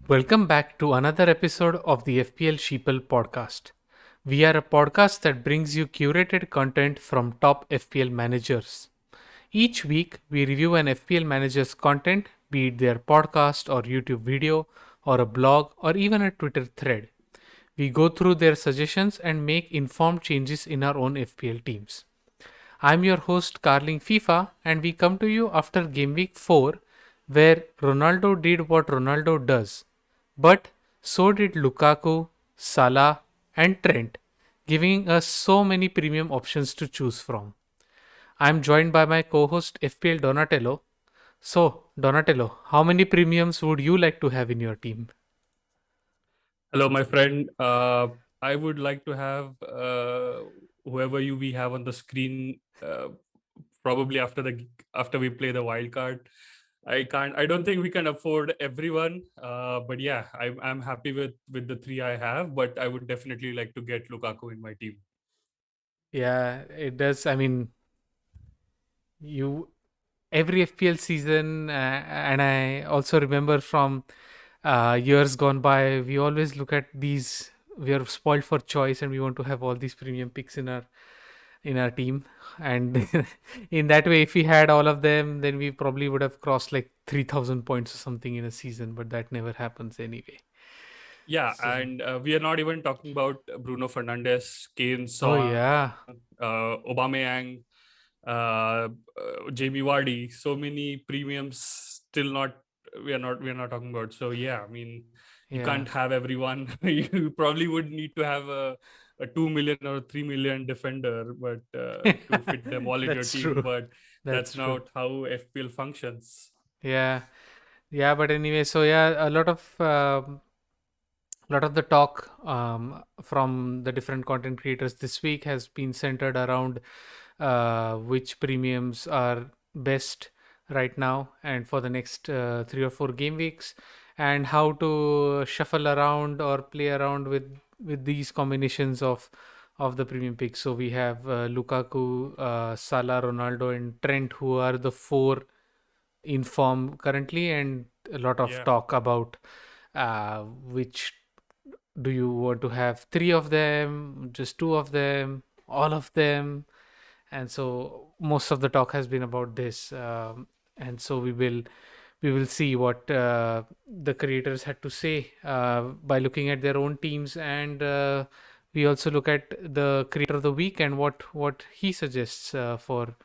Welcome back to another episode of the FPL Sheeple podcast. We are a podcast that brings you curated content from top FPL managers. Each week, we review an FPL manager's content, be it their podcast or YouTube video, or a blog, or even a Twitter thread. We go through their suggestions and make informed changes in our own FPL teams. I'm your host, Carling FIFA, and we come to you after Gameweek 4, where Ronaldo did what Ronaldo does. But so did Lukaku, Salah, and Trent, giving us so many premium options to choose from. I'm joined by my co host, FPL Donatello. So, Donatello, how many premiums would you like to have in your team? Hello, my friend. I would like to have whoever we have on the screen. Probably after we play the wild card. I can't. I don't think we can afford everyone. But yeah, I'm happy with the three I have. But I would definitely like to get Lukaku in my team. Yeah, it does. I mean, you every FPL season, and I also remember from years gone by, we always look at these. We are spoiled for choice, and we want to have all these premium picks in our team. And in that way, if we had all of them, then we probably would have crossed like 3,000 points or something in a season. But that never happens anyway. Yeah, So, and we are not even talking about Bruno Fernandes, Kane, oh Son, yeah, Aubameyang, uh, Jamie Vardy. So many premiums still not. We are not talking about. So yeah, I mean, you yeah, can't have everyone. You probably would need to have a 2 million or 3 million defender, but to fit them all in your that's team. true. But That's that's true. not how FPL functions. Yeah, yeah. But anyway, so yeah, a lot of the talk from the different content creators this week has been centered around which premiums are best right now and for the next 3 or 4 game weeks, and how to shuffle around or play around with these combinations of the premium picks. So we have Lukaku, Salah, Ronaldo, and Trent, who are the four in form currently, and a lot of Yeah. talk about which do you want to have, three of them, just two of them, all of them? And so most of the talk has been about this, and so we will see what the creators had to say by looking at their own teams, and we also look at the creator of the week and what he suggests for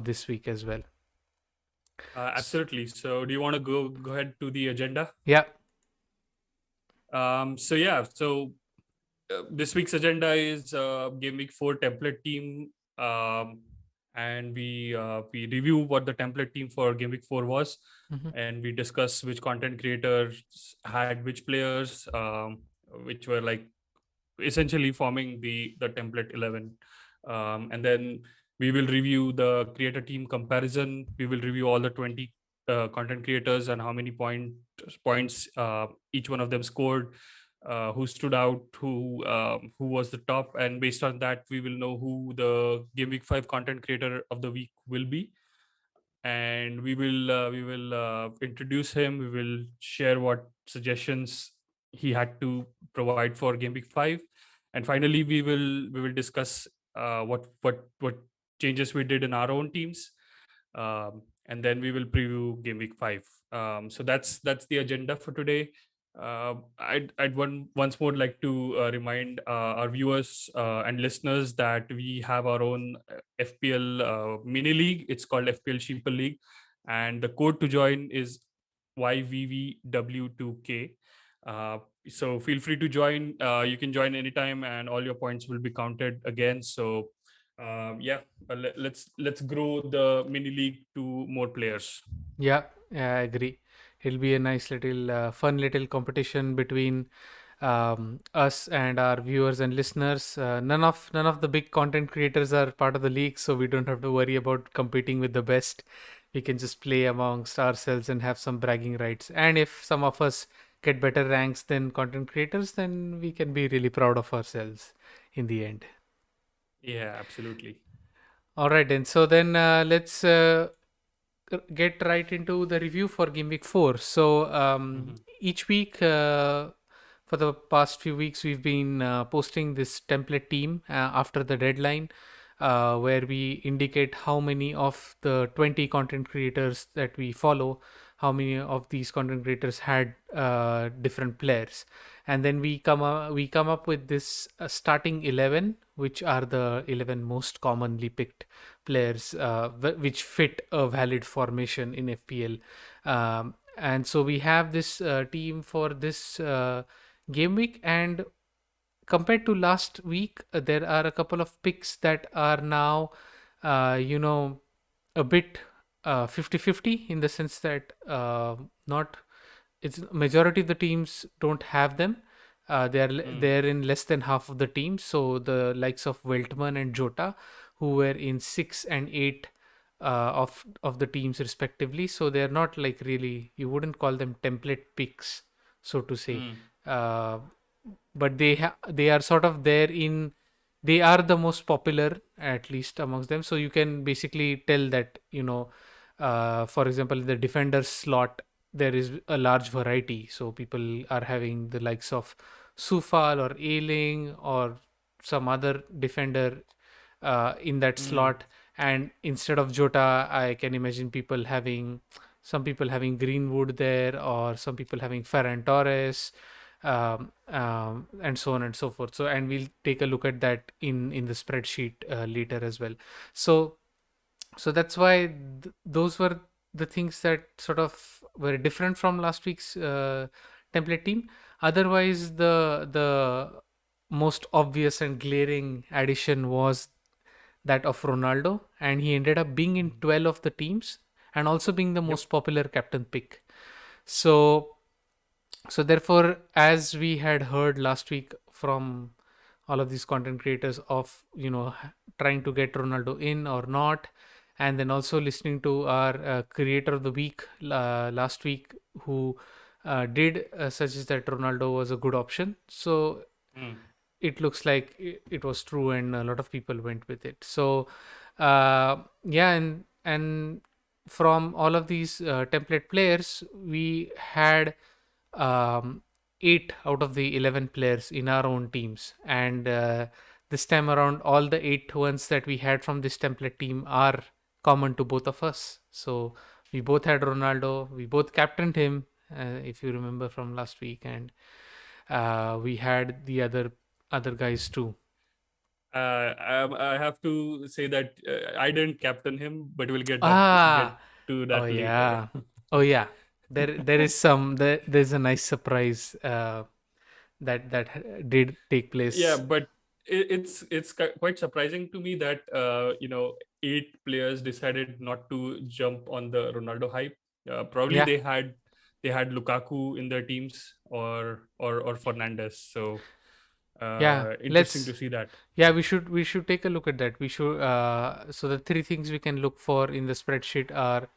this week as well. S- Absolutely. So, do you want to go ahead to the agenda? yeah. So yeah, so this week's agenda is Game Week 4 template team, um, and we review what the template team for Game Week 4 was, Mhm. and we discuss which content creators had which players, which were like essentially forming the template 11, and then we will review the creator team comparison. We will review all the 20 content creators and how many points each one of them scored, who stood out, who was the top, and based on that, we will know who the Game Week 5 content creator of the week will be. And we will introduce him. We will share what suggestions he had to provide for Game Week 5, and finally we will discuss what changes we did in our own teams, and then we will preview Game Week 5. So that's the agenda for today. I'd once more like to remind our viewers and listeners that we have our own FPL mini league. It's called FPL Sheeple League, and the code to join is YVVW2K. Uh, so feel free to join. You can join anytime, and all your points will be counted again. So yeah, let's grow the mini league to more players. Yeah, yeah, I agree. It'll be a nice little, fun little competition between us and our viewers and listeners. None of the big content creators are part of the league, so we don't have to worry about competing with the best. We can just play amongst ourselves and have some bragging rights. And if some of us get better ranks than content creators, then we can be really proud of ourselves in the end. Yeah, absolutely. All right, then. So then let's get right into the review for Gameweek 4. So Mm-hmm. each week, for the past few weeks, we've been posting this template team after the deadline, where we indicate how many of the 20 content creators that we follow, how many of these content creators had different players, and then we come up with this starting 11, which are the 11 most commonly picked players, which fit a valid formation in FPL. And so we have this team for this game week, and compared to last week, there are a couple of picks that are now, you know, a bit 50-50, in the sense that not it's majority of the teams don't have them. They're in less than half of the teams. So the likes of Weltman and Jota, who were in 6 and 8 of the teams respectively. So they're not like, really, you wouldn't call them template picks, so to say. Mm. Uh, but they are sort of there in, they are the most popular, at least amongst them. So you can basically tell that, for example, the defender slot, there is a large variety. So people are having the likes of Sufal or Ailing or some other defender in that Mm. slot. And instead of Jota, I can imagine some people having Greenwood there, or some people having Ferran Torres, and so on and so forth. So, and we'll take a look at that in the spreadsheet later as well. So, that's why those were the things that sort of were different from last week's template team. Otherwise, the most obvious and glaring addition was that of Ronaldo, and he ended up being in 12 of the teams, and also being the Yep. most popular captain pick. So, therefore, as we had heard last week from all of these content creators of, trying to get Ronaldo in or not, and then also listening to our creator of the week last week, who did suggest that Ronaldo was a good option. So Mm. it looks like it was true, and a lot of people went with it. So yeah, and from all of these template players, we had um, 8 out of the 11 players in our own teams. And this time around, all the 8 ones that we had from this template team are common to both of us. So we both had Ronaldo, we both captained him, if you remember from last week, and we had the other guys too. I have to say that I didn't captain him, but we'll get Ah, to oh that later. yeah, oh yeah. There's a nice surprise that did take Yeah, place. but it's quite surprising to me that 8 players decided not to jump on the Ronaldo hype. Probably Yeah, they had Lukaku in their teams, or Fernandez. So yeah. interesting to see that. Yeah, we should take a look at that. We should. So the three things we can look for in the spreadsheet are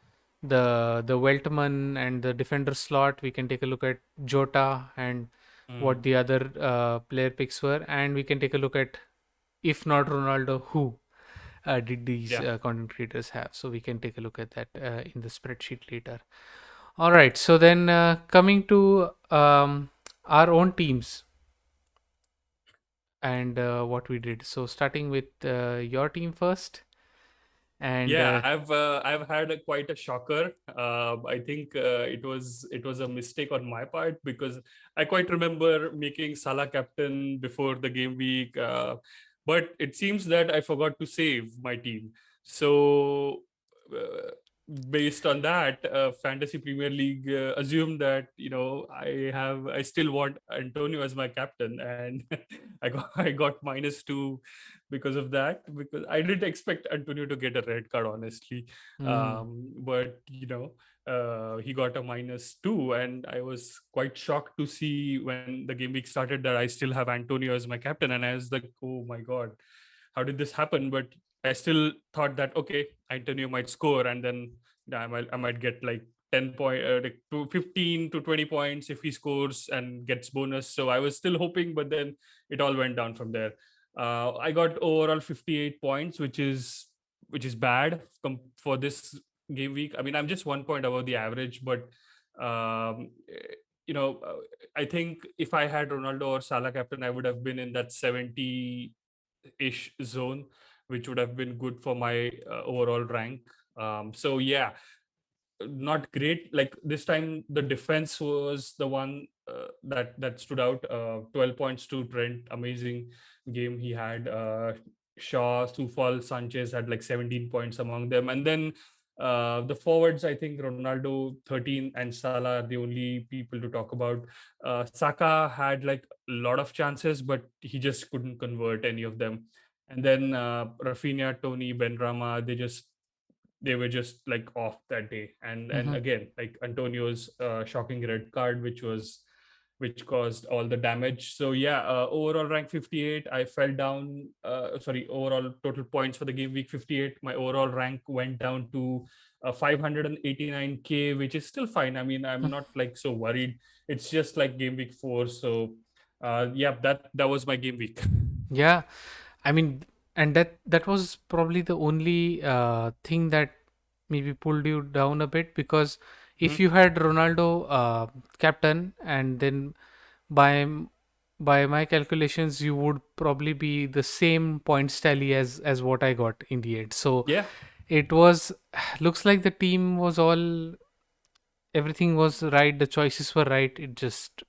the Weltman and the defender slot. We can take a look at Jota and what Mm. the other player picks were, and we can take a look at, if not Ronaldo, who did these Yeah. content creators have. So we can take a look at that in the spreadsheet later. All right. So then, coming to our own teams and what we did. So starting with your team first, and Yeah, I've had quite a shocker. I think it was a mistake on my part, because I quite remember making Salah captain before the game week, but it seems that I forgot to save my team. So uh, based on that, Fantasy Premier League assumed that I still want Antonio as my captain, and I got -2 because of that, because I didn't expect Antonio to get a red card, honestly. mm, But he got a -2, and I was quite shocked to see when the game week started that I still have Antonio as my captain, and I was like, oh my god, how did this happen? But I still thought that, okay, Antonio might score, and then I might get like 15 to 20 points if he scores and gets bonus. So I was still hoping, but then it all went down from there. I got overall 58 points, which is bad for this game week. I mean, I'm just 1 point above the average, but um, eh, I think if I had Ronaldo or Salah captain, I would have been in that 70-ish zone, which would have been good for my overall rank. So yeah, not great. Like this time, the defense was the one that stood out. 12 points to Trent, amazing game he had. Shaw, Sufal, Sanchez had like 17 points among them, and then the forwards, I think Ronaldo 13 and Salah are the only people to talk about. Saka had like a lot of chances, but he just couldn't convert any of them. And then Rafinha, Tony, Benrahma, they were just like off that day. And Hmm. again, like Antonio's shocking red card, which caused all the damage. So yeah, overall rank 58. I fell down. Sorry, overall total points for the game week 58. My overall rank went down to 589k, which is still fine. I mean, I'm not like so worried. It's just like game week 4. So yeah, that was my game week. Yeah, I mean, and that was probably the only thing that maybe pulled you down a bit, because if Mhm. you had Ronaldo captain, and then by by my calculations you would probably be the same points tally as what I got in the end. So Yeah. it was looks like the team was all, everything was right, the choices were right. It just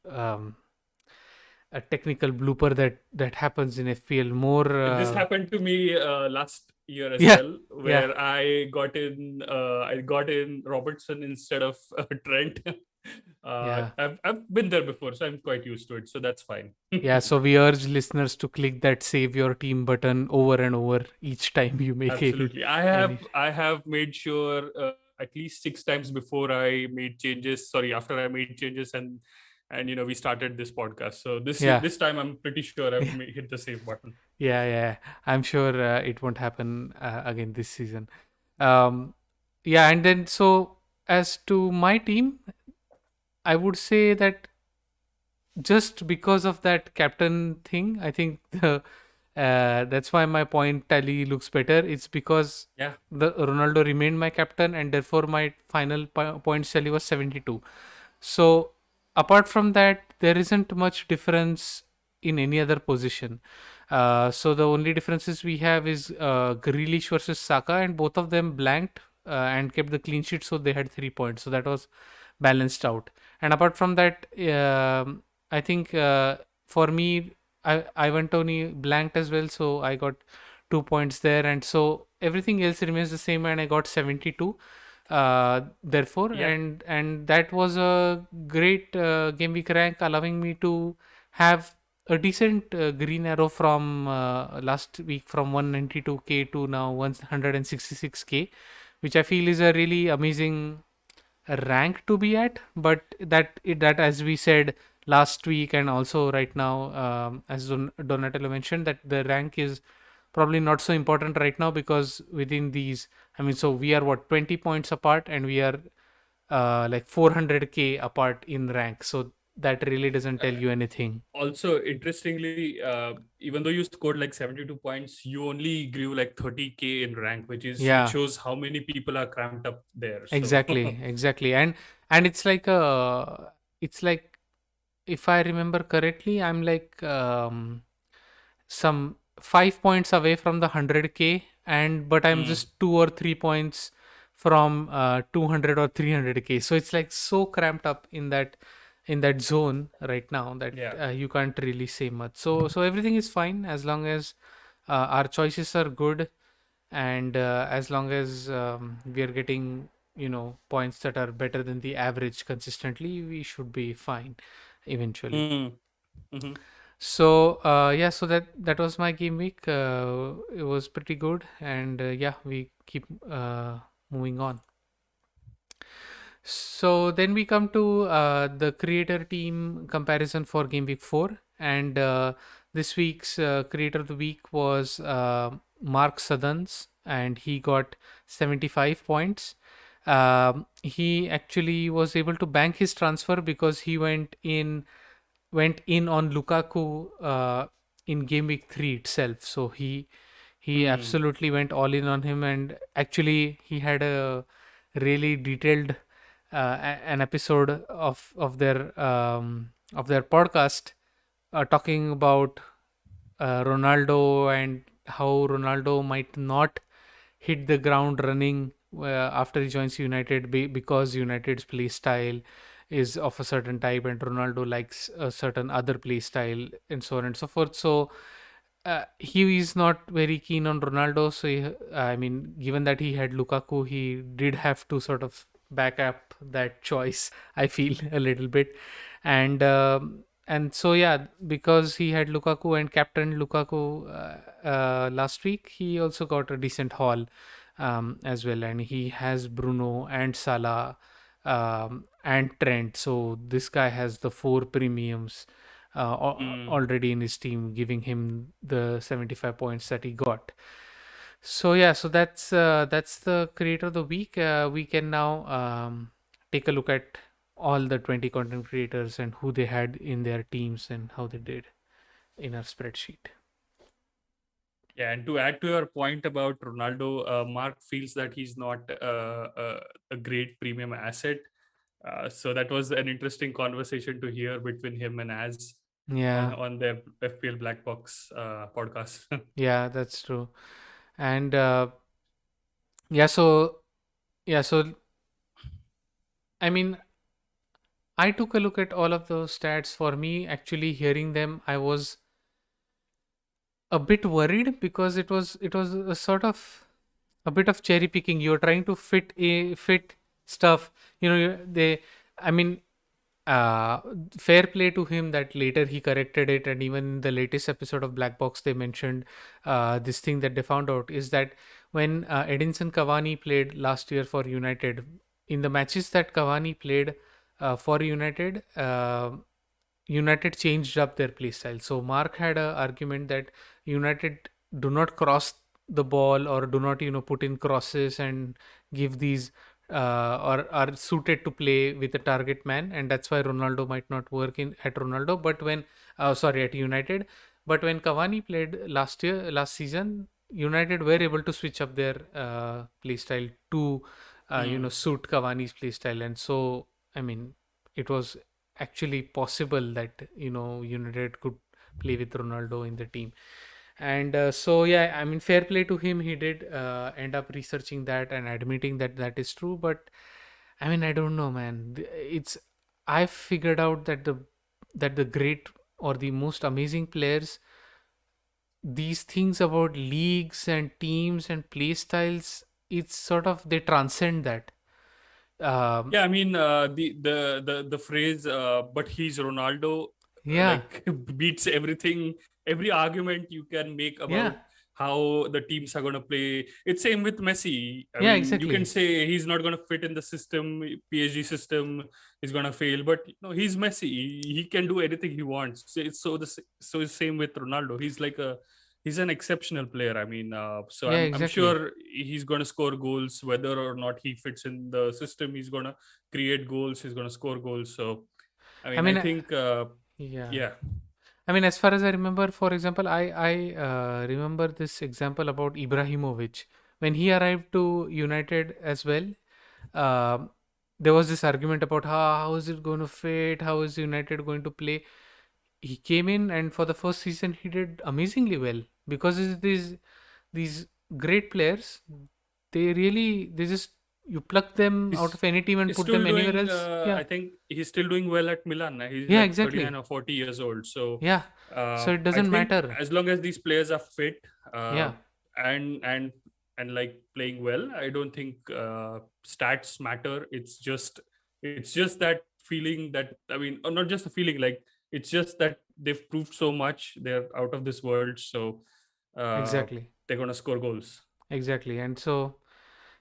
a technical blooper that happens in FPL more. This happened to me last year as Yeah, well, yeah, where I got in Robertson instead of Trent. yeah. I've been there before, so I'm quite used to it. So that's fine. Yeah, so we urge listeners to click that save your team button over and over each time you make Absolutely. any. I have made sure at least 6 times before I made changes. Sorry, after I made changes, and we started this podcast. So Yeah. this time I'm pretty sure I've Yeah, hit the save button. yeah. I'm sure it won't happen again this season. Um, yeah, and then so as to my team, I would say that just because of that captain thing, I think that's why my point tally looks better. It's because Yeah. the Ronaldo remained my captain, and therefore my final points tally was 72. So apart from that, there isn't much difference in any other position. So the only differences we have is Grealish versus Saka, and both of them blanked and kept the clean sheet, so they had 3 points. So that was balanced out. And apart from that, I think for me, Ivan Tony blanked as well, so I got 2 points there, and so everything else remains the same, and I got 72. Therefore, Yeah. and that was a great game week rank, allowing me to have a decent green arrow from last week, from 192k to now 166k, which I feel is a really amazing rank to be at. But that, as we said last week and also right now, as Donatello mentioned, that the rank is probably not so important right now, because within these, I mean, so we are what, 20 points apart, and we are like 400k apart in rank, so that really doesn't tell you anything. Also, interestingly, even though you scored like 72 points, you only grew like 30k in rank, which Yeah, shows how many people are cramped up there. So exactly. And it's like, if I remember correctly, I'm like some 5 points away from the 100k, and but I'm mm, just 2 or 3 points from 200 or 300k. So it's like so cramped up in that zone right now that yeah. you can't really say much. So everything is fine as long as our choices are good, and as long as we are getting, points that are better than the average consistently, we should be fine eventually. Mm, hmm. So yeah, so that was my game week. It was pretty good, and yeah, we keep moving on. So then we come to the creator team comparison for game week 4, and this week's creator of the week was Mark Sutherns, and he got 75 points. He actually was able to bank his transfer because he went in on Lukaku in game week 3 itself. So he Mm, absolutely went all in on him, and actually he had a really detailed an episode of their podcast, talking about Ronaldo and how Ronaldo might not hit the ground running after he joins United, because United's play style is of a certain type and Ronaldo likes a certain other play style, and so on and so forth. So he is not very keen on Ronaldo. So I mean, given that he had Lukaku, he did have to sort of back up that choice. I feel a little bit, and so yeah, because he had Lukaku and captain Lukaku last week, he also got a decent haul as well, and he has Bruno and Salah and Trent. So this guy has the four premiums Mm. already in his team, giving him the 75 points that he got. So yeah, so that's the creator of the week. We can now take a look at all the 20 content creators and who they had in their teams and how they did in our spreadsheet. Yeah, and to add to your point about Ronaldo, Mark feels that he's not a great premium asset. So that was an interesting conversation to hear between him and Az Yeah, on their FPL Black Box podcast. yeah, that's true. And yeah, so yeah, so I mean, I took a look at all of those stats. For me, actually hearing them, I was a bit worried because it was a sort of a bit of cherry picking. You're trying to fit stuff. They. I mean, uh, fair play to him that later he corrected it, and even in the latest episode of Black Box, they mentioned this thing that they found out is that when Edinson Cavani played last year for United, in the matches that Cavani played for United. United changed up their play style. So Mark had a argument that United do not cross the ball or do not put in crosses and give these or are suited to play with a target man, and that's why Ronaldo might not work in at Ronaldo. But when sorry, at United, but when Cavani played last season, United were able to switch up their play style to Mm. suit Cavani's play style, and so I mean it was actually possible that United could play with Ronaldo in the team. And so yeah, I mean, fair play to him. He did end up researching that and admitting that that is true. But I mean, I don't know, man. It's I figured out that the great or the most amazing players, these things about leagues and teams and play styles, it's sort of they transcend that. Um, Yeah, I mean the phrase "but he's Ronaldo" yeah, like beats everything, every argument you can make yeah, about how the teams are going to play. It's same with Messi. I yeah, mean, you can exactly. say he's not going to fit in the system, PSG system is going to fail, but he's Messi. He can do anything he wants. So it's same with Ronaldo. He's an exceptional player. I mean, so Yeah, I'm exactly. sure he's going to score goals whether or not he fits in the system. He's going to create goals. He's going to score goals. So I I mean, I mean, think yeah. yeah, I mean, as far as I remember, for example, I remember this example about Ibrahimovic when he arrived to United as well. Um there was this argument about how is it going to fit? How is United going to play? He came in, and for the first season, he did amazingly well because these great players. They just you pluck them out he's of any team and he's put them still anywhere doing. else. Yeah, I think he's still doing well at Milan. He's yeah, like 39 exactly. or 40 years old. So Yeah, so it I doesn't think matter. as long as these players are fit Yeah, and and like playing well, I don't think stats matter. It's just that feeling that, I mean, or not just a feeling, like it's just that they've proved so much. They're out of this world, so uh, exactly. they're gonna score goals. Exactly. And so,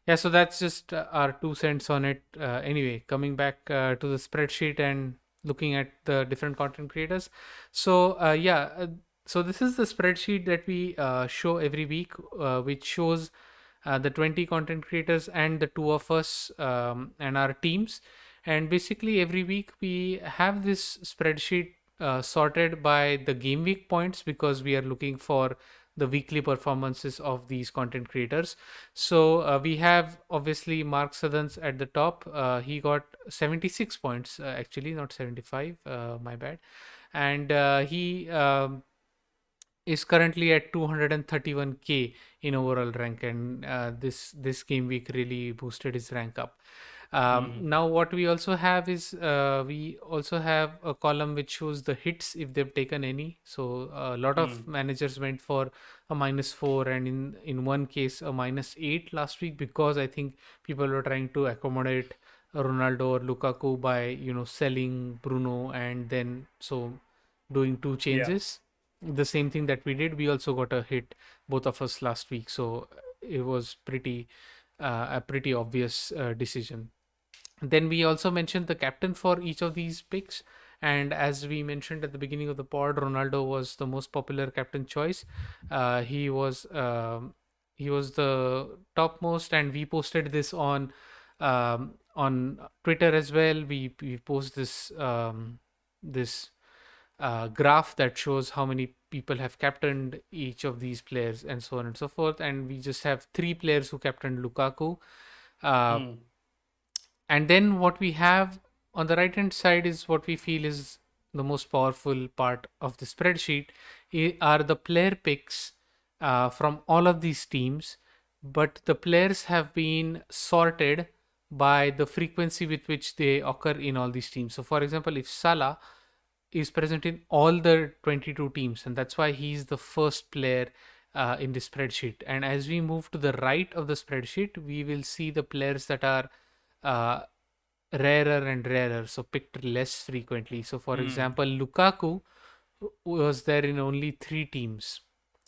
yeah, so that's just our 2 cents on it. Anyway, coming back to the spreadsheet and looking at the different content creators. So, so this is the spreadsheet that we show every week, which shows the 20 content creators and the two of us and our teams. And basically, every week we have this spreadsheet sorted by the game week points because we are looking for the weekly performances of these content creators. So we have obviously Mark Sutherns at the top. He got 76 points, actually, not 75. My bad. And he is currently at 231k in overall rank, and this game week really boosted his rank up. Mm. Now what we also have is we also have a column which shows the hits if they've taken any. So a lot of Mm. managers went for a -4, and in one case a -8 last week, because I think people were trying to accommodate Ronaldo or Lukaku by selling Bruno and then doing two Yeah. changes. The same thing that we did, we also got a hit, both of us, last week. So it was a pretty obvious decision. Then we also mentioned the captain for each of these picks, and as we mentioned at the beginning of the pod, Ronaldo was the most popular captain choice. He was the topmost, and we posted this on Twitter as well. We post this graph that shows how many people have captained each of these players and so on and so forth. And we just have three players who captained Lukaku. Uh, Mm. and then what we have on the right hand side is what we feel is the most powerful part of the spreadsheet, are the player picks from all of these teams, but the players have been sorted by the frequency with which they occur in all these teams. So for example, if Salah is present in all the 22 teams, and that's why he's the first player in the spreadsheet. And as we move to the right of the spreadsheet, we will see the players that are uh, rarer and rarer, so picked less frequently. So, for Mm. example, Lukaku was there in only three teams,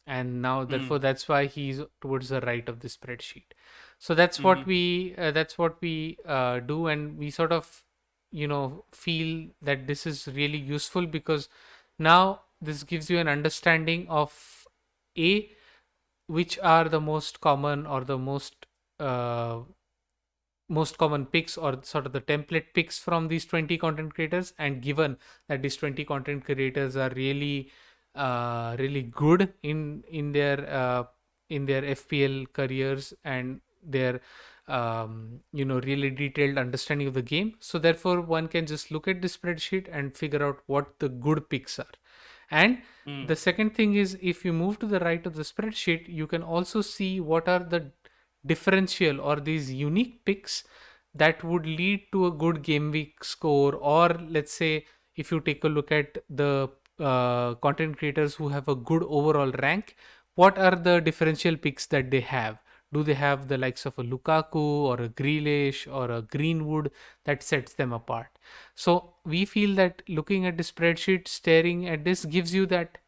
and now therefore Mm. that's why he's towards the right of the spreadsheet. So that's what Mm. we do, and we sort of feel that this is really useful because now this gives you an understanding of a which are the most common or the uh, most common picks, or sort of the template picks from these 20 content creators. And given that these 20 content creators are really good in their FPL careers and their really detailed understanding of the game, so therefore one can just look at the spreadsheet and figure out what the good picks are. And the Mm. second thing is, if you move to the right of the spreadsheet, you can also see what are the differential or these unique picks that would lead to a good game week score. Or let's say, if you take a look at the content creators who have a good overall rank, what are the differential picks that they have? Do they have the likes of a Lukaku or a Grealish or a Greenwood that sets them apart? So we feel that looking at the spreadsheet, staring at this, gives you that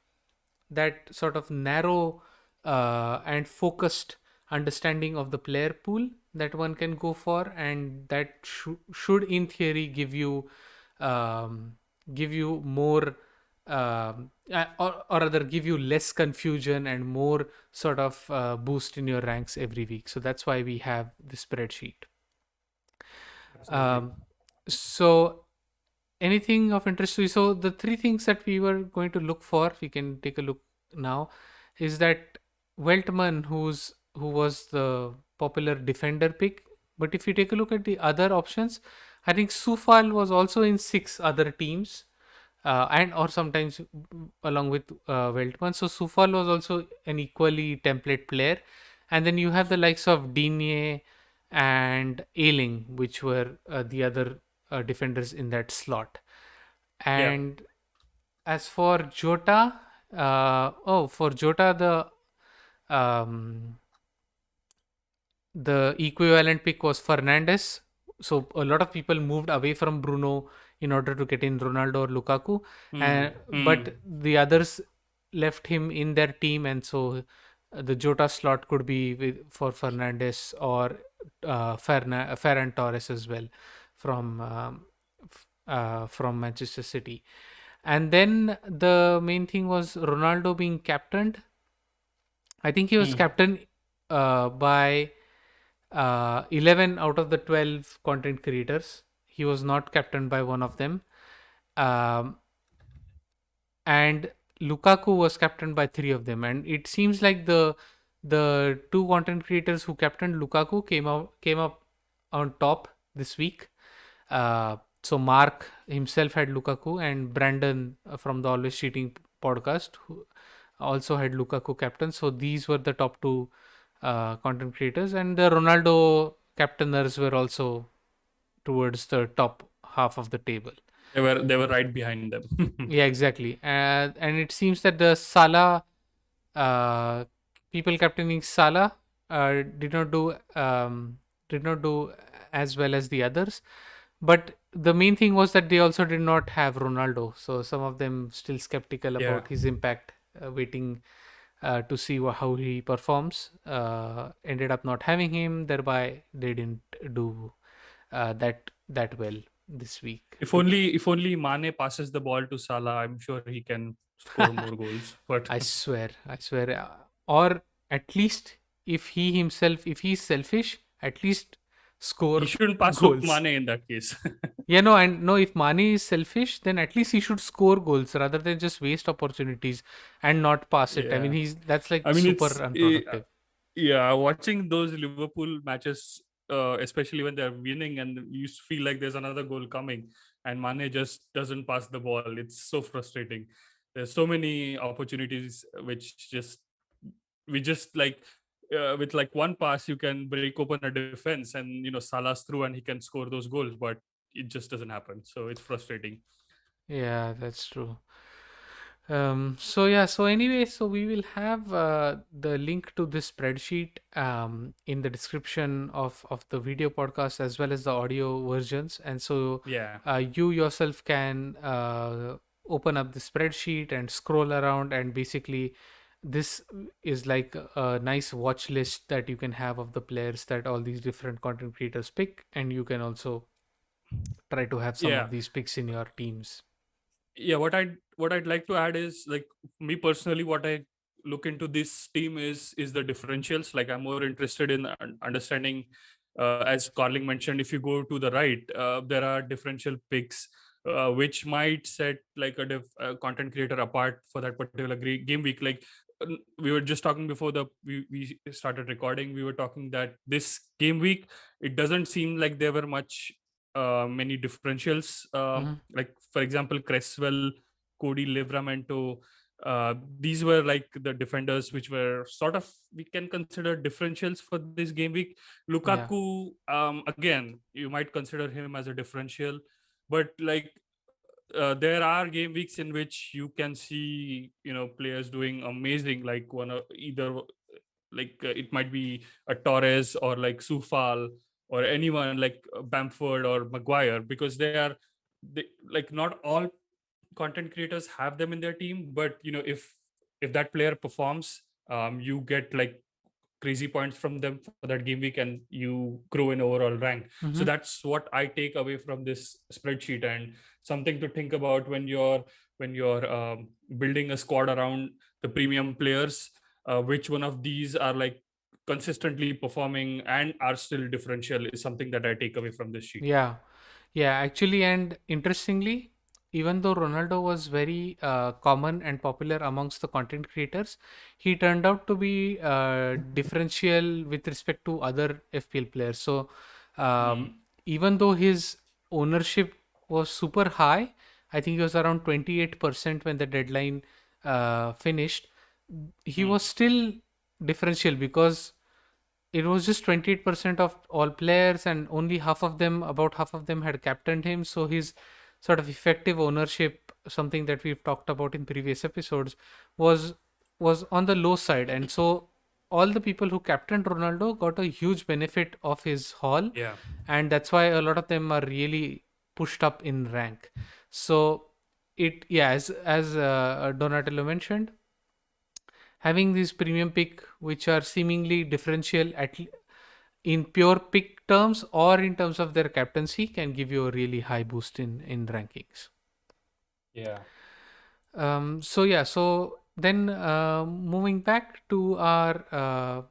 sort of narrow and focused understanding of the player pool that one can go for, and that should in theory um, give you more or rather give you less confusion and more sort of boost in your ranks every week. So that's why we have the spreadsheet. Absolutely. um, so anything of interest to you? So the three things that we were going to look for, we can take a look now, is that Weltman, who was the popular defender pick. But if you take a look at the other options, I think Sufal was also in six other teams, and or sometimes along with Weltman. So Sufal was also an equally template player. And then you have the likes of Digne and Ailing, which were the other defenders in that slot. Yeah. And as for Jota, for Jota, um, the equivalent pick was Fernandes. So a lot of people moved away from Bruno in order to get in Ronaldo or Lukaku, Mm. but Mm. the others left him in their team, and so the Jota slot could be for Fernandes or Ferran Torres as well from from Manchester City. And then the main thing was Ronaldo being captained. I think he was Mm. captain by 11 out of the 12 content creators. He was not captained by one of them. Um, and Lukaku was captained by three of them. And it seems like the two content creators who captained Lukaku came up on top this week. So Mark himself had Lukaku, and Brandon from the Always Cheating podcast who also had Lukaku captain. So these were the top two content creators, and the Ronaldo captainers were also towards the top half of the table. They were right behind them. Yeah, exactly. And it seems that the Salah uh, people captaining Salah did not do as well as the others. But the main thing was that they also did not have Ronaldo, so some of them still skeptical Yeah. about his impact, waiting to see how he performs. Ended up not having him, thereby they didn't do that well this week. If only Mane passes the ball to Salah, I'm sure he can score more goals. But I swear, or at least if he's selfish, at least he score shouldn't pass to goals. Mane in that case. Yeah, no, and no, if Mane is selfish, then at least he should score goals rather than just waste opportunities and not pass it. I mean, Yeah. that's like I mean, super it's unproductive. yeah, watching those Liverpool matches, especially when they're winning and you feel like there's another goal coming, and Mane just doesn't pass the ball. It's so frustrating. There's so many opportunities which just we just like with like one pass you can break open a defense, and Salah's through and he can score those goals, but it just doesn't happen. So it's frustrating. Yeah, that's true. So yeah, so anyway, so we will have the link to this spreadsheet in the description of the video podcast as well as the audio versions. And so Yeah. you yourself can open up the spreadsheet and scroll around, and basically this is like a nice watch list that you can have of the players that all these different content creators pick, and you can also try to have some Yeah. of these picks in your teams. Yeah, what I'd like to add is, like, me personally, what I look into this team is the differentials. Like, I'm more interested in understanding, as Carling mentioned, if you go to the right, there are differential picks which might set like a content creator apart for that particular game week. Like, we were just talking before we started recording, we were talking that this game week, it doesn't seem like there were many differentials. Hmm. Like, for example, Cresswell, Cody Livramento. These were like the defenders which were sort of, we can consider differentials for this game week. Yeah. Lukaku, again, you might consider him as a differential, but like, there are game weeks in which you can see players doing amazing, like one of either, like, it might be a Torres or like Sufal, or anyone like Bamford or Maguire, because like, not all content creators have them in their team, but if that player performs, you get like crazy points from them for that game week, and you grow in overall rank. So Hmm. that's what I take away from this spreadsheet, and something to think about when you're building a squad around the premium players. Which one of these are like consistently performing and are still differential is something that I take away from this sheet. Yeah, yeah, actually, and interestingly, even though Ronaldo was very common and popular amongst the content creators, he turned out to be differential with respect to other FPL players. So, um, Mm, even though his ownership was super high, I think he was around 28% when the deadline finished, he was mm, still differential because it was just 28% of all players, and only about half of them had captained him. So his sort of effective ownership, something that we've talked about in previous episodes, was was on the low side. And so all the people who captained Ronaldo got a huge benefit of his haul, yeah. and that's why a lot of them are really pushed up in rank. So it yeah, as Donatello mentioned, having these premium pick which are seemingly differential in pure pick terms or in terms of their captaincy can give you a really high boost in rankings. Yeah. So yeah, so then moving back to our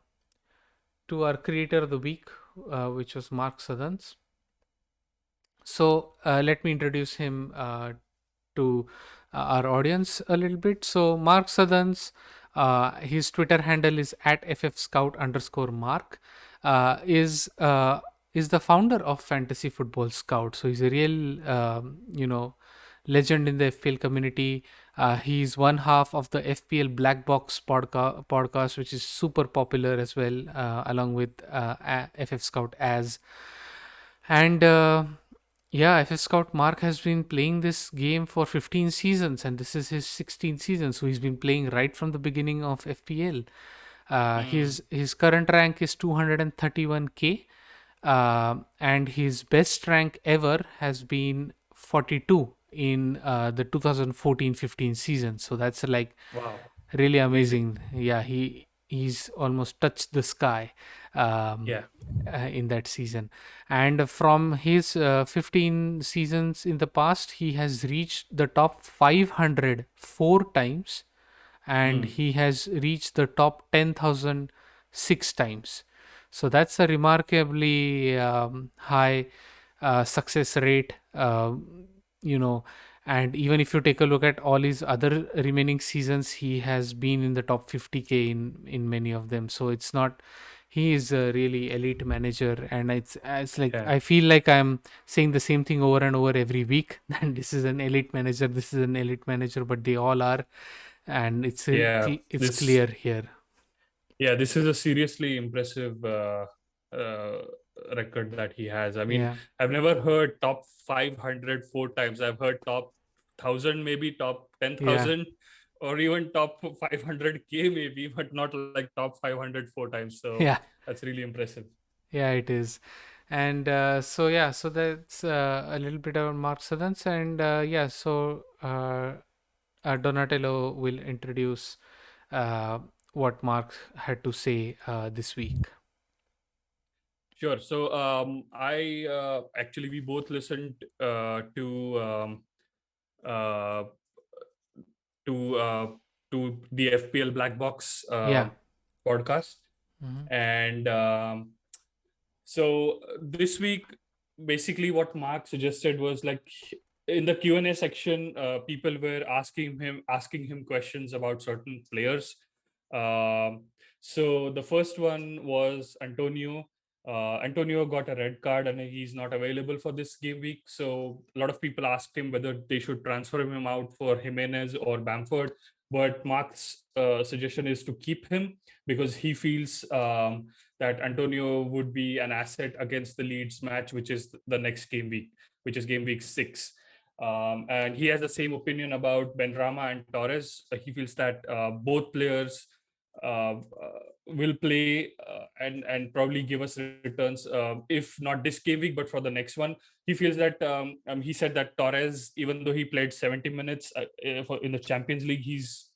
creator of the week, which was Mark Sutherns. So let me introduce him to our audience a little bit. So Mark Sutherns, his Twitter handle is at @ffscout_mark. Is the founder of Fantasy Football Scout. So he's a real legend in the FPL community. He's one half of the FPL Black Box podcast, which is super popular as well, along with FF Scout as. And yeah, FF Scout Mark has been playing this game for 15 seasons, and this is his 16th season. So he's been playing right from the beginning of FPL. His current rank is 231k, and his best rank ever has been 42 in the 2014-15 season. So that's like Wow, really amazing. amazing. Yeah, he's almost touched the sky um, Yeah. in that season. And from his 15 seasons in the past, he has reached the top 500 4 times, and Mm. he has reached the top 10,000 6 times. So that's a remarkably high success rate, you know. And even if you take a look at all his other remaining seasons, he has been in the top 50k in many of them. So it's not, he is a really elite manager, and it's like Yeah. I feel like I'm saying the same thing over and over every week. And this is an elite manager, this is an elite manager, but they all are, and Yeah. it's This clear here. Yeah, this is a seriously impressive uh, record that he has. I mean, Yeah, I've never heard top 500 4 times. I've heard top 1,000, maybe top yeah, 10,000, or even top 500K, maybe, but not like top 500 4 times. So yeah, that's really impressive. yeah, it is. And so yeah, so that's a little bit about Mark Sutherns. And yeah, so Donatello will introduce uh, what Mark had to say this week. Sure. So I actually, we both listened uh, to the FPL Black Box Yeah. podcast. Hmm. And so this week, basically, what Mark suggested was like in the Q&A section, people were asking him questions about certain players. Um, so the first one was Antonio. Antonio got a red card and he's not available for this game week. So a lot of people asked him whether they should transfer him out for Jimenez or Bamford. But Mark's suggestion is to keep him because he feels that Antonio would be an asset against the Leeds match, which is the next game week, which is game week 6. And he has the same opinion about Benrahma and Torres. He feels that both players will play and probably give us returns, if not this game week, but for the next one. He feels that he said that Torres, even though he played 70 minutes in the Champions League, he's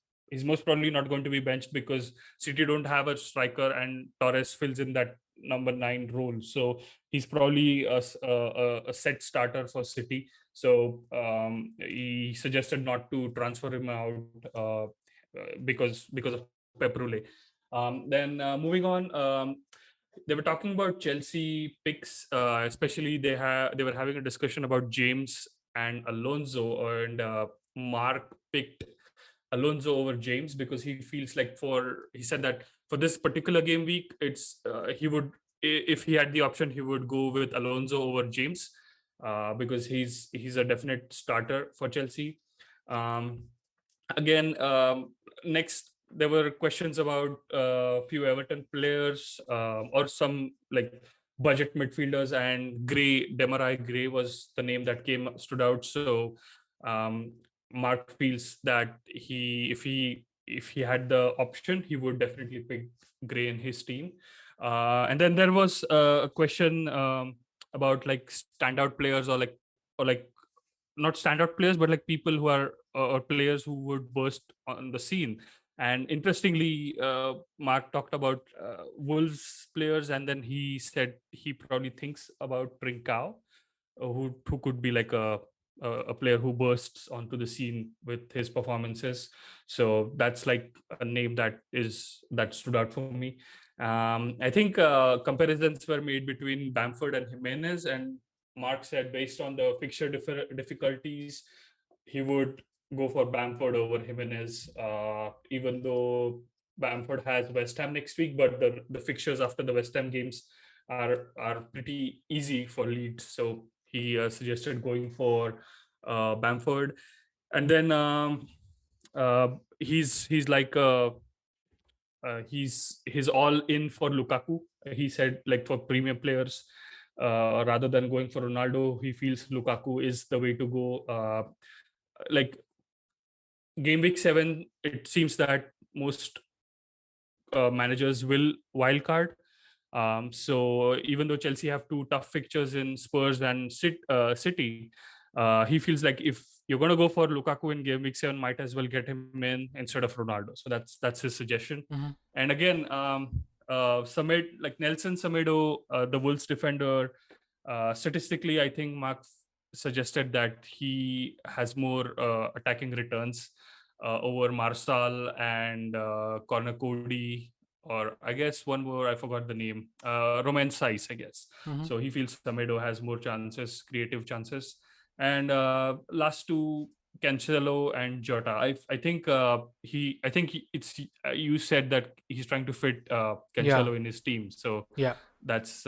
most probably not going to be benched because City don't have a striker and Torres fills in that number 9 role. So he's probably a set starter for City. So he suggested not to transfer him out because of Pep Rule. Then moving on, they were talking about Chelsea picks, especially they were having a discussion about James and Alonso, and Mark picked Alonso over James because he feels like he said that for this particular game week, he would, if he had the option, he would go with Alonso over James because he's a definite starter for Chelsea. Um, Again, next there were questions about a few Everton players or some like budget midfielders, and Demarai Gray was the name that came stood out. So um, Mark feels that if he had the option, he would definitely pick Gray in his team. And then there was a question about like standout players, or like not standout players, but like people who are or players who would burst on the scene. And interestingly, Mark talked about Wolves players, and then he said he probably thinks about Trincao, who could be like a player who bursts onto the scene with his performances. So that's like a name that stood out for me. I think comparisons were made between Bamford and Jimenez, and Mark said based on the fixture difficulties, he would go for Bamford over Jimenez, even though Bamford has West Ham next week, but the fixtures after the West Ham games are pretty easy for Leeds. So he suggested going for Bamford, and then he's like he's all in for Lukaku. He said like for premium players, rather than going for Ronaldo, he feels Lukaku is the way to go. Like game week 7, it seems that most managers will wildcard. So even though Chelsea have two tough fixtures in Spurs and City, he feels like if you're going to go for Lukaku in game week 7, might as well get him in instead of Ronaldo. So that's his suggestion. Mhm. And again, like Nelson Semedo, the Wolves defender, statistically, I think Mark suggested that he has more attacking returns over Marsal and Connor Cody, or I guess one more, I forgot the name, Roman Saiz, I guess. Mhm. So he feels Semedo has more chances, creative chances. And last two, Cancelo and Jota. I think it's you said that he's trying to fit Yeah. Cancelo in his team. So Yeah. that's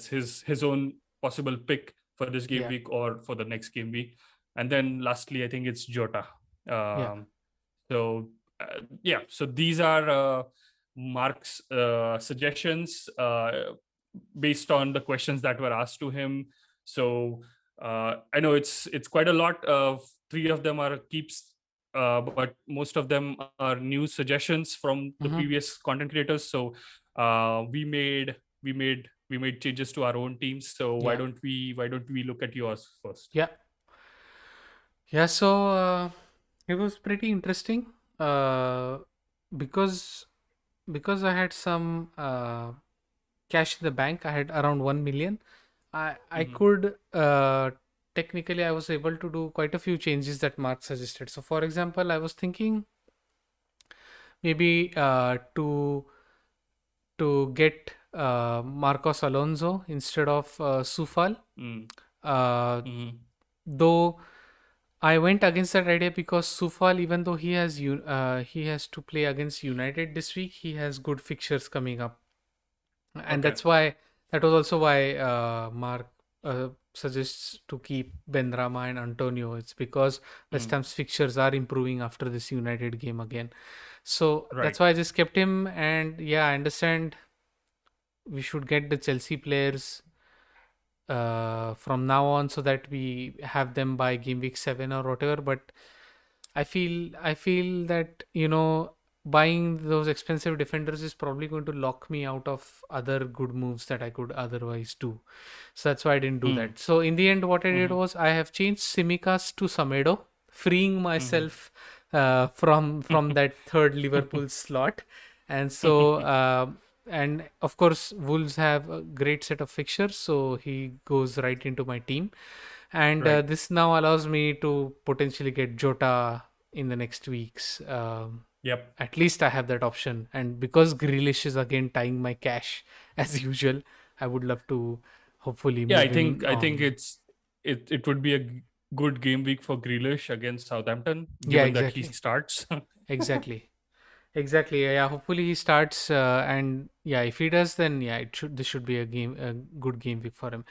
his own possible pick for this game Yeah. week or for the next game week. And then lastly, I think it's Jota. Yeah. Um, so yeah, so these are Mark's suggestions based on the questions that were asked to him. So I know it's quite a lot. Of three of them are keeps, but most of them are new suggestions from the Mhm. previous content creators. So we made changes to our own teams. So Yeah. why don't we look at yours first? Yeah. Yeah. So it was pretty interesting because I had some cash in the bank. I had around 1 million. I Hmm. could technically I was able to do quite a few changes that Mark suggested. So for example, I was thinking maybe to get Marcos Alonso instead of Sufal. Mm. Uh, Hmm. though I went against that idea because Sufal, even though he has to play against United this week, he has good fixtures coming up, and Okay. that was also why Mark suggests to keep Benrama and Antonio. It's because West Mm. Ham's fixtures are improving after this United game again, so Right. that's why I just kept him. And yeah, I understand we should get the Chelsea players from now on so that we have them by game week 7 or whatever. But I feel that buying those expensive defenders is probably going to lock me out of other good moves that I could otherwise do. So that's why I didn't do Mm. that. So in the end, what I did Mhm. was I have changed Simicas to Samedo, freeing Mhm. myself from that third Liverpool slot. And so and of course Wolves have a great set of fixtures, so he goes right into my team. And Right. this now allows me to potentially get Jota in the next weeks. Yep. At least I have that option. And because Grealish is again tying my cash as usual, I would love to hopefully Yeah, move him I think on. it would be a good game week for Grealish against Southampton, Yeah, given that he exactly. starts. Exactly. Exactly. Yeah. Hopefully he starts, and yeah, if he does, then yeah, this should be a good game week for him.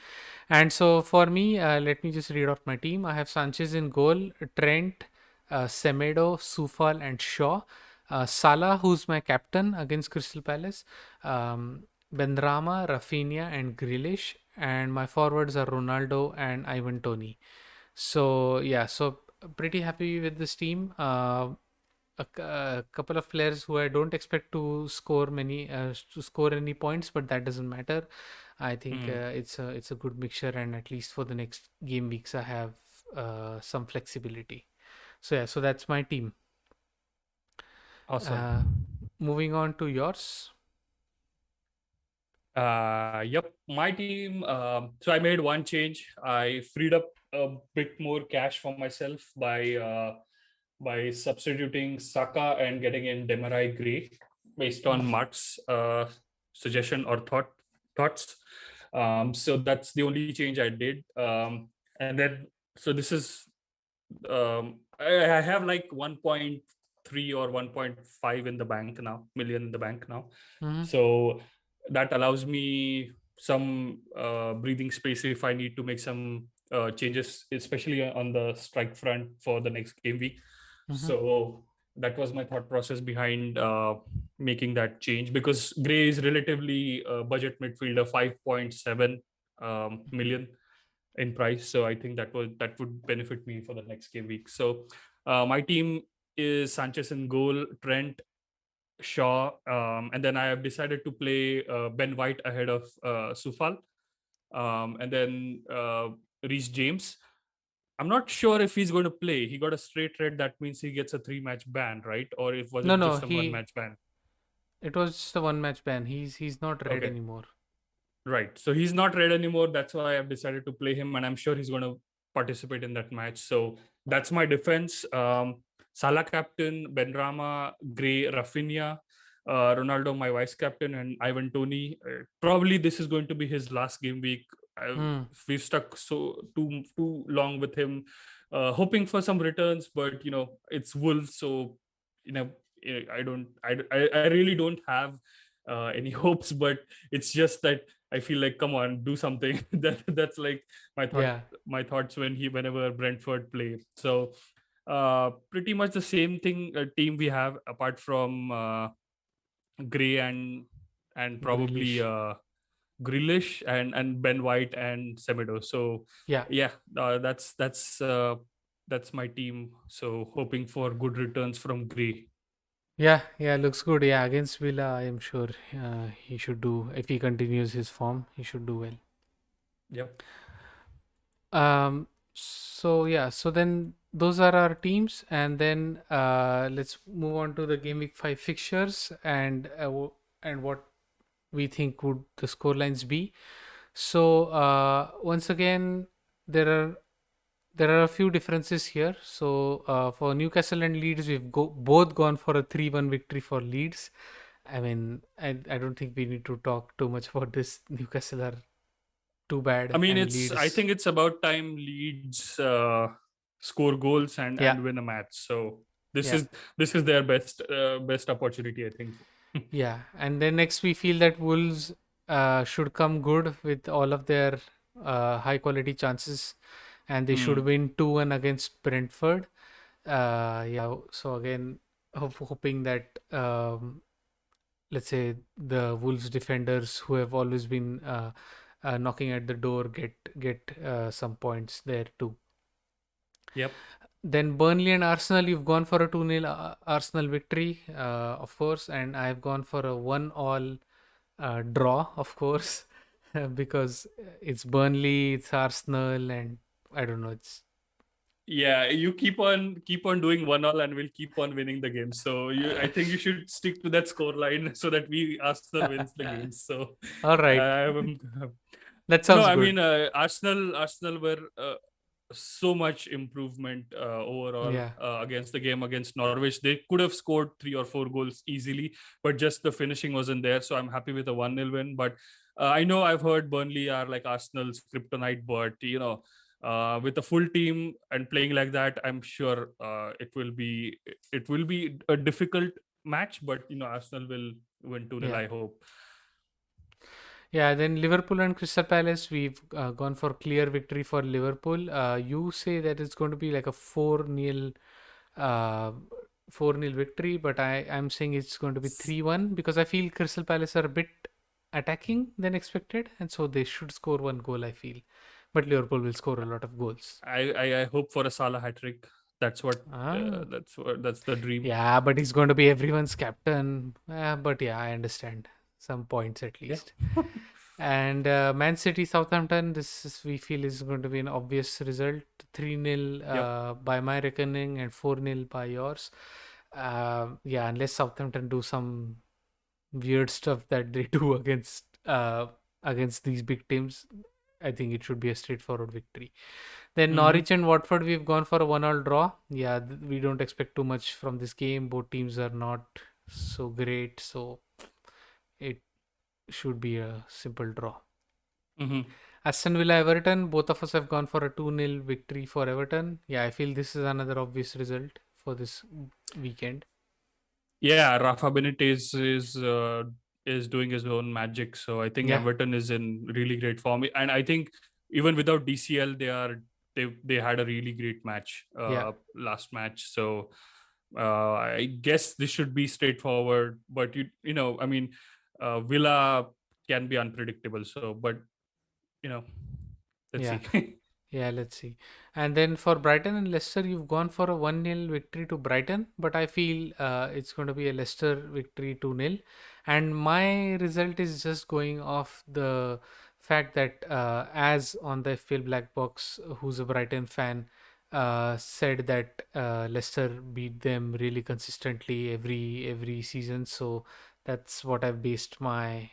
And so for me, let me just read off my team. I have Sanchez in goal, Trent, Semedo, Sufal, and Shaw. Salah, who's my captain against Crystal Palace, Benrama, Rafinha, and Grealish. And my forwards are Ronaldo and Ivan Tony. So yeah, so pretty happy with this team. A couple of players who I don't expect to score any points, but that doesn't matter. I think Mm. it's a good mixture, and at least for the next game weeks, I have some flexibility. So yeah, so that's my team. Awesome. Uh, Moving on to yours. Yep. My team. So I made one change. I freed up a bit more cash for myself by substituting Saka and getting in Demarai Gray based on Mark's suggestion or thoughts. So that's the only change I did. And then so this is I have like 1.3 or 1.5 in the bank now, million in the bank now. Mm-hmm. So that allows me some breathing space if I need to make some changes, especially on the strike front for the next game week. Mm-hmm. So that was my thought process behind making that change, because Gray is relatively budget midfielder, 5.7 million in price. So I think that would benefit me for the next game week. So my team is Sanchez in goal, Trent, Shaw, and then I have decided to play Ben White ahead of Sufal, and then Reece James. I'm not sure if he's going to play. He got a straight red. That means he gets a 3 match ban, right? Or if was No, it no, just a 1 match ban? it was just a one match ban. He's not red Okay. anymore. Right. So he's not red anymore. That's why I've decided to play him, and I'm sure he's going to participate in that match. So that's my defense. Salah captain, Benrahma, Gray, Rafinha, Ronaldo my vice captain, and Ivan Tony. Probably this is going to be his last game week. Hmm. We've stuck so too long with him, hoping for some returns, but it's Wolves, so you know I really don't have any hopes, but it's just that I feel like, come on, do something. That's like my Yeah. thoughts whenever Brentford play. So pretty much the same thing team we have, apart from Gray and probably Grealish. Grealish and Ben White and Semedo. So Yeah. yeah, that's my team. So hoping for good returns from Gray. Yeah, yeah, looks good. Yeah, against Villa, I am sure he should do. If he continues his form, he should do well. Yep. So yeah, so then those are our teams, and then let's move on to the game week 5 fixtures and and what we think would the score lines be. So once again, there are there are a few differences here. So for Newcastle and Leeds, both gone for a 3-1 victory for Leeds. I mean, I don't think we need to talk too much about this. Newcastle are too I bad, mean, and I Leeds, think it's about time Leeds score goals yeah, and win a match. So this yeah. is this is their best opportunity, I think. Yeah, and then next we feel that Wolves should come good with all of their high quality chances, and they should Hmm. win 2-1 against Brentford. Yeah, so again, hoping that let's say the Wolves defenders who have always been knocking at the door get some points there too. Yep. Then Burnley and Arsenal, you've gone for a 2-0 Arsenal victory, of course, and I've gone for a 1-1 draw, of course, because it's Burnley, it's Arsenal, and I don't know, it's Yeah, you keep on doing 1-1, and we'll keep on winning the game. So I think you should stick to that score line so that we Arsenal wins the game. So all right. um, That no, sounds I good. mean Arsenal were so much improvement overall Yeah, against the game against Norwich. They could have scored 3 or 4 goals easily, but just the finishing wasn't there. So I'm happy with a 1-0 win. But I know I've heard Burnley are like Arsenal's kryptonite, but with a full team and playing like that, I'm sure it will be a difficult match. But Arsenal will win 2-0, yeah. I hope. Yeah, then Liverpool and Crystal Palace, we've gone for clear victory for Liverpool. You say that it's going to be like a 4-0 uh 4-0 victory, but I'm saying it's going to be 3-1 because I feel Crystal Palace are a bit attacking than expected, and so they should score one goal, I feel. But Liverpool will score a lot of goals. I hope for a Salah hat trick. That's what Ah, that's the dream. yeah, but he's going to be everyone's captain. But yeah, I understand some points at Yeah. least. And Man City Southampton, this is, we feel is going to be an obvious result. 3-0 Yep. by my reckoning and 4-0 by yours. Yeah, unless Southampton do some weird stuff that they do against these big teams, I think it should be a straightforward victory. Then Mm-hmm. Norwich and Watford, we've gone for a 1-all draw. Yeah, we don't expect too much from this game. Both teams are not so great, so it should be a simple draw. Mm-hmm. Aston Villa Everton, both of us have gone for a 2-0 victory for Everton. Yeah, I feel this is another obvious result for this weekend. Yeah, Rafa Benitez is doing his own magic. So I think Yeah, Everton is in really great form, and I think even without DCL, they had a really great match yeah, last match. So I guess this should be straightforward. But I mean, Villa can be unpredictable. So, but you know, let's yeah. see. Yeah, let's see. And then for Brighton and Leicester, you've gone for a 1-0 victory to Brighton, but I feel it's going to be a Leicester victory 2-0. And my result is just going off the fact that, as on the FPL Black Box, who's a Brighton fan, said that Leicester beat them really consistently every season. So that's what I've based my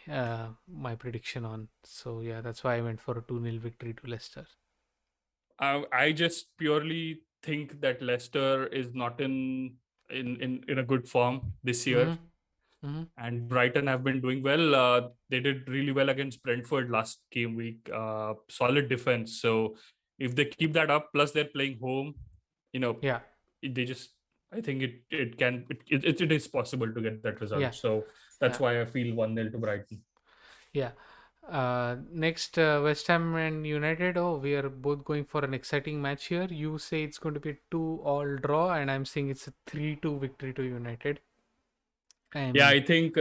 prediction on. So yeah, that's why I went for a 2-0 victory to Leicester. I just purely think that Leicester is not in a good form this year, Mm-hmm. Mm-hmm. and Brighton have been doing well. They did really well against Brentford last game week. Solid defense. So if they keep that up, plus they're playing home, you know, Yeah, they just. I think it is possible to get that yeah, result. So that's yeah, why I feel 1-0 to Brighton. yeah. Next, West Ham and United. Oh, we are both going for an exciting match here. You say it's going to be a 2-all draw, and I'm saying it's a 3-2 victory to United. I Yeah, mean, I think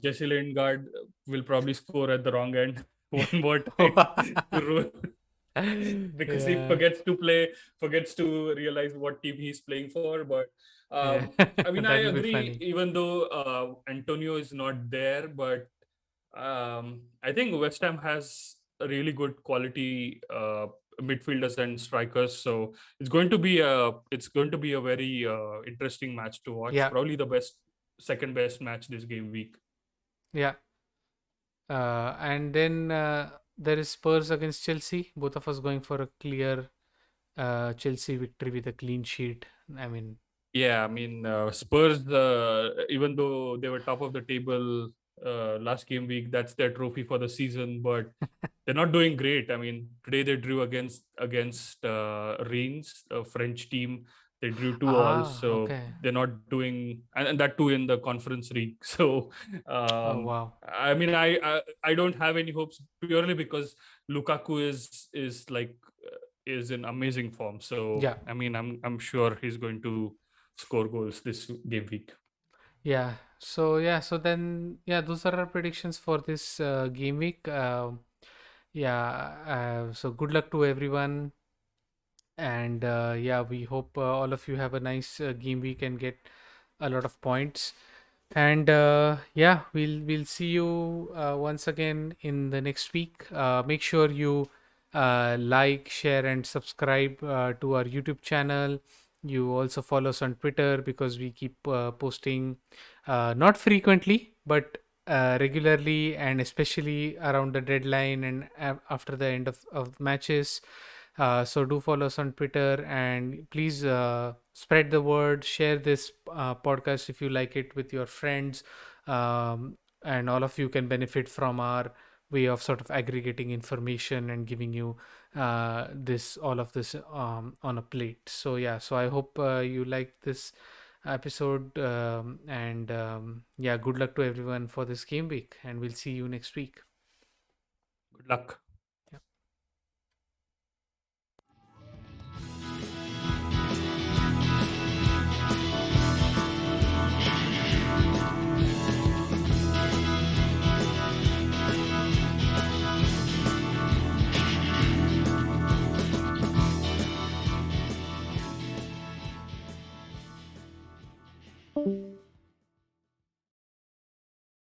Jesse Lingard will probably score at the wrong end one more time to because he yeah, forgets to realize what team he's playing for. But yeah, I mean, I that'll be agree. funny. Even though Antonio is not there, but I think West Ham has a really good quality midfielders and strikers. So it's going to be a very interesting match to watch. Yeah, Probably the second best match this game week. yeah. And then there is Spurs against Chelsea. Both of us going for a clear Chelsea victory with a clean sheet. I mean, Yeah, I mean, Spurs, even though they were top of the table last game week, that's their trophy for the season. But they're not doing great. I mean, today they drew against Reims, a French team. They drew 2-2, so okay. they're not doing, and that too in the Conference League. So, Oh, wow. I mean, I don't have any hopes purely because Lukaku is in amazing form. So, Yeah, I mean, I'm sure he's going to score goals this game week. yeah. So yeah, so then yeah, those are our predictions for this game week. Yeah. So good luck to everyone, and yeah, we hope all of you have a nice game week and get a lot of points. And yeah, we'll see you once again in the next week. Make sure you like, share, and subscribe to our YouTube channel. You also follow us on Twitter because we keep posting not frequently but regularly, and especially around the deadline and after the end of matches. So do follow us on Twitter, and please spread the word, share this podcast if you like it with your friends, and all of you can benefit from our way of sort of aggregating information and giving you this all of this on a plate. So yeah, so I hope you like this episode, and yeah, good luck to everyone for this game week, and we'll see you next week. Good luck. Yeah.